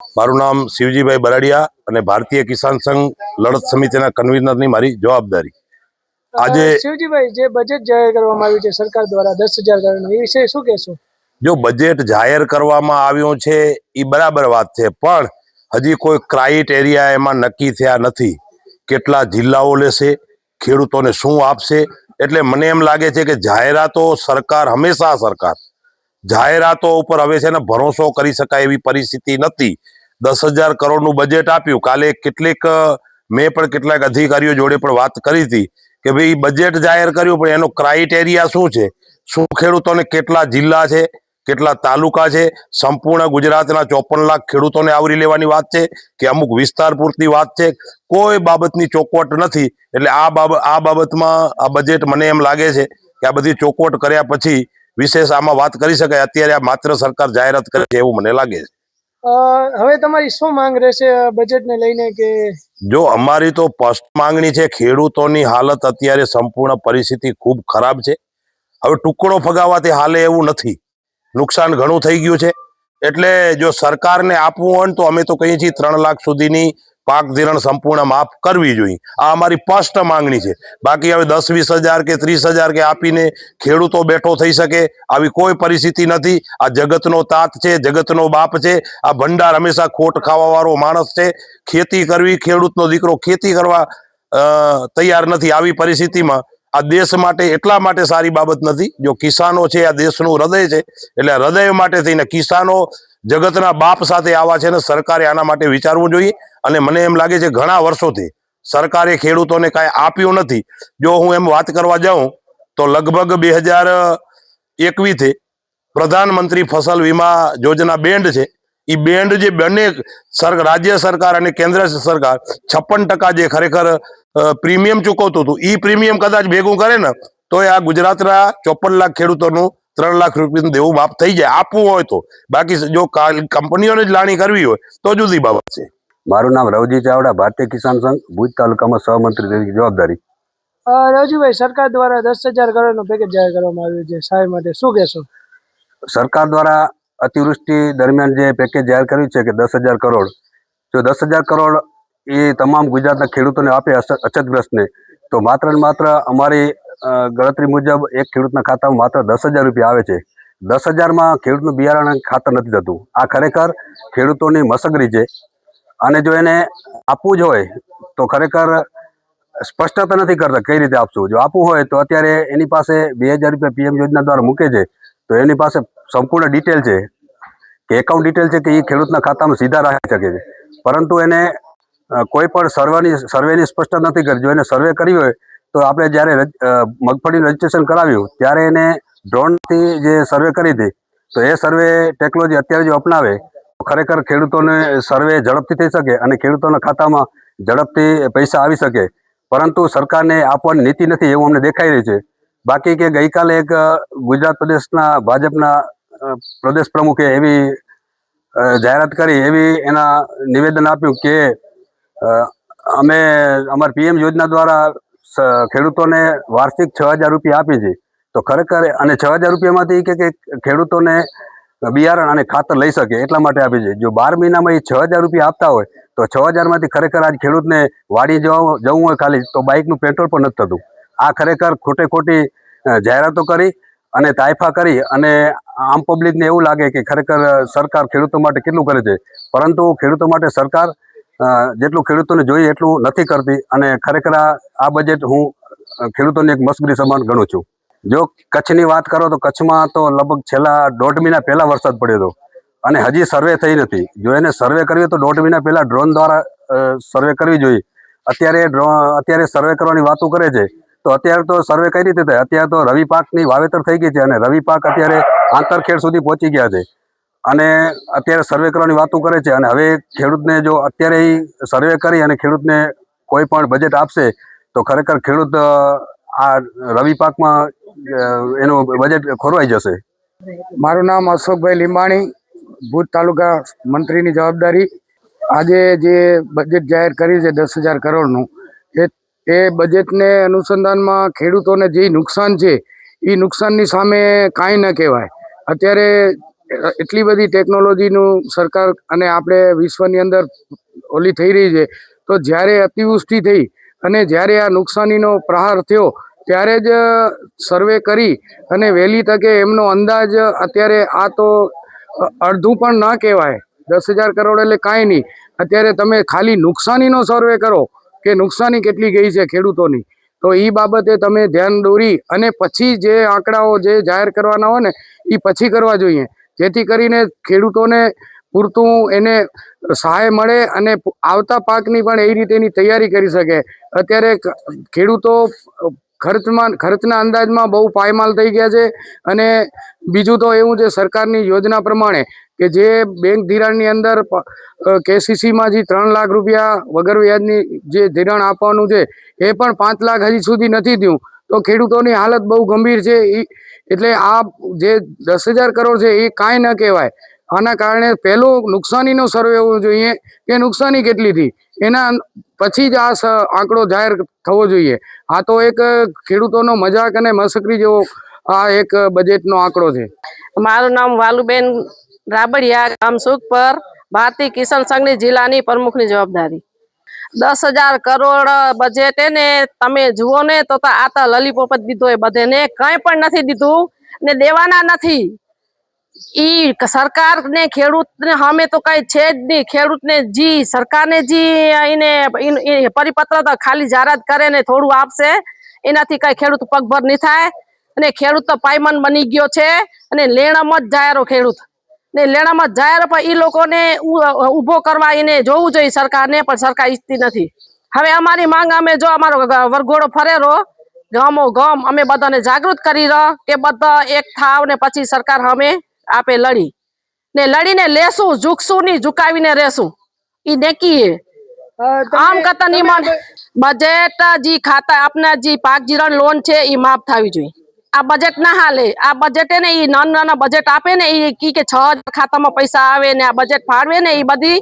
મારું નામ શિવજીભાઈ બરાડિયા અને ભારતીય કિસાન સંઘ લડત સમિતિના કન્વીનરની મારી જવાબદારી. આજે શિવજીભાઈ, જે બજેટ જાહેર કરવામાં આવ્યું છે સરકાર દ્વારા 10,000 કરોડનું, એ વિશે શું કહેશો? જો બજેટ જાહેર કરવામાં આવ્યું છે એ બરાબર વાત છે, પણ હજી કોઈ ક્રાઇટેરિયા એમાં નક્કી થયા નથી. કેટલા જિલ્લાઓ લેશે, ખેડૂતોને શું આપશે, એટલે મને એમ લાગે છે કે જાહેરાતો હંમેશા સરકાર જાહેરાતો ઉપર હવે છે ને ભરોસો કરી શકાય એવી પરિસ્થિતિ નથી. 10,000 કરોડનું બજેટ આપ્યું. કાલે મેં પણ કેટલાક અધિકારીઓ જોડે પણ વાત કરી હતી કે ભાઈ બજેટ જાહેર કર્યું, પણ એનો ક્રાઇટેરિયા શું છે, શું ખેડૂતોને કેટલા જિલ્લા છે, કેટલા તાલુકા છે, સંપૂર્ણ ગુજરાતના 54 લાખ ખેડૂતોને આવરી લેવાની વાત છે કે અમુક વિસ્તાર પૂરતી વાત છે? કોઈ બાબતની ચોખવટ નથી. એટલે આ બાબતમાં આ બજેટ મને એમ લાગે છે કે આ બધી ચોખવટ કર્યા પછી વિશેષ આમાં વાત કરી શકાય. અત્યારે આ માત્ર સરકાર જાહેરાત કરે છે એવું મને લાગે છે. હવે તમારી શું માંગ રહેશે બજેટને લઈને? કે જો અમારી તો સ્પષ્ટ માંગણી છે, ખેડૂતોની હાલત અત્યારે સંપૂર્ણ પરિસ્થિતિ ખૂબ ખરાબ છે. હવે ટુકડો ફગાવવાથી હાલે એવું નથી, નુકસાન ઘણું થઈ ગયું છે. એટલે જો સરકારને આપવું હોય તો અમે તો કહીએ છીએ 3 લાખ સુધીની પાક ધિરાણ સંપૂર્ણ માફ કરવી જોઈએ. આ અમારી સ્પષ્ટ માંગણી છે. બાકી હવે 10-20 હજાર કે 30 હજાર કે આપીને ખેડૂતો બેઠો થઈ શકે આવી કોઈ પરિસ્થિતિ નથી. આ જગતનો તાત છે, જગતનો બાપ છે. આ ભંડાર હંમેશા ખોટ ખાવા વાળો માણસ છે. ખેતી કરવી, ખેડૂતનો દીકરો ખેતી કરવા તૈયાર નથી. આવી પરિસ્થિતિમાં આ દેશ માટે એટલા માટે સારી બાબત નથી. જો કિસાનો છે આ દેશનું હૃદય છે, એટલે હૃદય માટે થઈને કિસાનો જગતના બાપ સાથે આવા છે ને સરકારે આના માટે વિચારવું જોઈએ. અને મને એમ લાગે છે ઘણા વર્ષોથી સરકારે ખેડૂતોને કાંઈ આપ્યું નથી. જો હું એમ વાત કરવા જાઉં તો લગભગ 2021 પ્રધાનમંત્રી ફસલ વીમા યોજના બેન્ડ છે, એ બેન્ડ જે બંને રાજ્ય સરકાર અને કેન્દ્ર સરકાર 56% જે ખરેખર પ્રીમિયમ ચૂકવતું હતું, એ પ્રીમિયમ કદાચ ભેગું કરે ને તો આ ગુજરાતના 54 લાખ ખેડૂતોનું 3 લાખ રૂપિયાનું દેવું માફ થઈ જાય, આપવું હોય તો. બાકી જો કંપનીઓને જ લાણી કરવી હોય તો જુદી બાબત છે. મારું નામ રવજી ચાવડા, ભારતીય કિસાન સંઘ ભુજ તાલુકામાં સહમંત્રી તરીકે જવાબદારી. રવજીભાઈ, સરકાર દ્વારા 10,000 કરોડનું પેકેજ જાહેર કરવામાં આવ્યું છે સહાય માટે, શું કહેશો? સરકાર દ્વારા અતિવૃષ્ટિ દરમિયાન જે પેકેજ જાહેર કર્યું છે કે 10,000 કરોડ, જો 10,000 કરોડ એ તમામ ગુજરાતના ખેડૂતોને આપે અછતગ્રસ્તને, તો માત્ર ને માત્ર અમારી ગણતરી મુજબ એક ખેડૂતના ખાતામાં માત્ર 10,000 રૂપિયા આવે છે. 10,000માં ખેડૂતનું બિયારણ ખાતર નથી થતું. આ ખરેખર ખેડૂતોની મસગરી છે. અને જો એને આપવું જ હોય તો ખરેખર સ્પષ્ટતા નથી કરતા કઈ રીતે આપશું. જો આપવું હોય તો અત્યારે એની પાસે 2,000 રૂપિયા PM યોજના દ્વારા મૂકે છે, તો એની પાસે સંપૂર્ણ ડિટેલ છે કે એકાઉન્ટ ડિટેલ છે કે એ ખેડૂતના ખાતામાં સીધા રાખી શકે છે. પરંતુ એને કોઈ પણ સર્વેની સ્પષ્ટતા નથી કરી. જો એને સર્વે કરી હોય તો આપણે જ્યારે મગફળીનું રજીસ્ટ્રેશન કરાવ્યું ત્યારે એને ડ્રોનથી જે સર્વે કરી હતી, તો એ સર્વે ટેકનોલોજી અત્યારે જો અપનાવે તો ખરેખર ખેડૂતોને સર્વે ઝડપથી થઈ શકે અને ખેડૂતોના ખાતામાં ઝડપથી પૈસા આવી શકે. પરંતુ સરકારને આપવાની નીતિ નથી એવું અમને દેખાઈ રહ્યું છે. બાકી કે ગઈકાલે એક ગુજરાત પ્રદેશના ભાજપના પ્રદેશ પ્રમુખે એવી જાહેરાત કરી, એવી એના નિવેદન આપ્યું કે અમે અમારી PM યોજના દ્વારા ખેડૂતોને વાર્ષિક 6,000 રૂપિયા આપી છે. તો ખરેખર અને 6,000 રૂપિયામાંથી કે ખેડૂતોને બિયારણ અને ખાતર લઈ શકે એટલા માટે આપી છે. જો 12 મહિનામાં એ 6,000 રૂપિયા આપતા હોય તો 6,000માંથી ખરેખર આજ ખેડૂતને વાડી જવું હોય ખાલી તો બાઇકનું પેટ્રોલ પણ નથી થતું. આ ખરેખર ખોટી જાહેરાતો કરી અને તાયફા કરી અને આમ પબ્લિકને એવું લાગે કે ખરેખર સરકાર ખેડૂતો માટે કેટલું કરે છે, પરંતુ ખેડૂતો માટે સરકાર જેટલું ખેડૂતોને જોઈએ એટલું નથી કરતી. અને ખરેખર આ બજેટ હું ખેડૂતોની એક મસગરી સમાન ગણું છું. જો કચ્છની વાત કરો તો કચ્છમાં તો લગભગ છેલ્લા 1.5 મહિના પહેલાં વરસાદ પડ્યો હતો અને હજી સર્વે થઈ નથી. જો એને સર્વે કરવી હોય તો 1.5 મહિના પહેલાં ડ્રોન દ્વારા સર્વે કરવી જોઈએ. અત્યારે સર્વે કરવાની વાતો કરે છે, તો અત્યારે તો સર્વે કઈ રીતે થાય? અત્યારે તો રવિ પાકની વાવેતર થઈ ગઈ છે અને રવિ પાક અત્યારે આંતરખેડ સુધી પહોંચી ગયા છે અને અત્યારે સર્વે કરવાની વાતો કરે છે. અને હવે ખેડૂતને જો અત્યારે સર્વે કરી અને ખેડૂતને કોઈ પણ બજેટ આપશે તો ખરેખર ખેડૂત આ રવિ પાકમાં એનું બજેટ ખોરવાઈ જશે. મારું નામ અશોકભાઈ લીંબાણી, ભુજ તાલુકા મંત્રીની જવાબદારી. આજે જે બજેટ જાહેર કર્યું છે 10,000 કરોડનું, એ બજેટને અનુસંધાનમાં ખેડૂતોને જે નુકસાન છે એ નુકસાનની સામે કાંઈ ન કહેવાય. અત્યારે એટલી બધી ટેકનોલોજીનું સરકાર અને આપણે વિશ્વની અંદર ઓલી થઈ રહી છે, તો જ્યારે અતિવૃષ્ટિ થઈ અને જ્યારે આ નુકસાનીનો પ્રહાર થયો ત્યારે જ સર્વે કરી અને વહેલી તકે એમનો અંદાજ અત્યારે આ તો અડધું પણ ના કહેવાય. 10,000 કરોડ એટલે કાંઈ નહીં. અત્યારે તમે ખાલી નુકસાનીનો સર્વે કરો કે નુકસાની કેટલી ગઈ છે ખેડૂતોની, તો એ બાબતે તમે ધ્યાન દોરી અને પછી જે આંકડાઓ જે જાહેર કરવાના હોય ને એ પછી કરવા જોઈએ, જેથી કરીને ખેડૂતોને પૂરતું એને સહાય મળે અને આવતા પાકની પણ એ રીતે એની તૈયારી કરી શકે. અત્યારે ખેડૂતો ખર્ચના અંદાજમાં બહુ પાયમાલ થઈ ગયા છે. અને બીજું તો એવું છે, સરકારની યોજના પ્રમાણે કે જે બેંક ધિરાણની અંદર કેસીસીમાં જે 3 લાખ રૂપિયા વગર વ્યાજની જે ધિરાણ આપવાનું છે એ પણ 5 લાખ હજી સુધી નથી થયું. તો ખેડૂતોની હાલત બહુ ગંભીર છે. એટલે આ જે 10,000 કરોડ છે એ કાંઈ ન કહેવાય. આના કારણે પહેલું નુકસાનીનો સર્વે હોવો જોઈએ કે નુકસાની કેટલી થઈ, એના પછી જ આ આંકડો જાહેર થવો જોઈએ. આ તો એક ખેડૂતોનો મજાક અને મસ્કરી જેવો આ એક બજેટનો આંકડો છે. મારું નામ વાલુબેન રાબડિયા, ગામ સુખપર, ભારતીય કિસાન સંઘની જિલ્લાની પ્રમુખની જવાબદારી. 10,000 કરોડ બજેટ ને તમે જુઓ ને તો આ તો લલીપોપ જ દીધો એ બધે ને, કંઈ પણ નથી દીધું ને દેવાના નથી. ઈ સરકાર ને ખેડૂત ને સામે તો કઈ છે જ નહીં. ખેડૂત ને જી સરકારને જી એને પરિપત્ર તો ખાલી જાહેરાત કરે ને થોડું આપશે, એનાથી કઈ ખેડૂત પગભર નહીં થાય. અને ખેડૂત તો પાયમાન બની ગયો છે અને લેણામાં જ જાયરો ખેડૂત ને, લેણામાં જ જાયરો. પણ એ લોકોને ઊભો કરવા એને જોવું જોઈએ સરકારને, પણ સરકાર ઈચ્છતી નથી. હવે અમારી માંગ, અમે જો અમારો વરઘોડો ફરેરો ગામો ગામ, અમે બધાને જાગૃત કરી રહ્યો કે બધા એક થાવ ને પછી સરકાર અમે આપે લડીને લેશું, ઝૂકશું નહીં, ઝુકાવીને રહેશું. ઈ દેખીએ આમ કરતા નહીં મળે. બજેટ જી ખાતા આપના જી પાક ધિરાણ લોન છે એ માફ થવી જોઈએ. આ બજેટ ના હાલે. આ બજેટ ને એ નાના બજેટ આપે ને એ કે 6,000 ખાતામાં પૈસા આવે ને આ બજેટ ફાળવે ને, એ બધી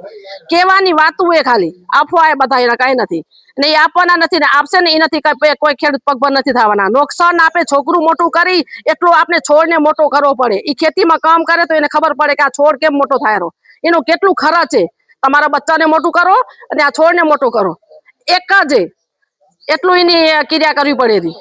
કહેવાની વાતું એ ખાલી અફવા એ બધા, એના કઈ નથી. ને એ આપવાના નથી ને આપશે ને એનાથી કોઈ ખેડૂત પગભર નથી થવાના. નુકસાન આપે છોકરું મોટું કરી એટલું આપણે છોડને મોટો કરવો પડે. એ ખેતીમાં કામ કરે તો એને ખબર પડે કે આ છોડ કેમ મોટો થાય, એનું કેટલું ખર્ચ છે. તમારા બચ્ચાને મોટું કરો અને આ છોડને મોટો કરો, એક જ એટલું એની ક્રિયા કરવી પડે.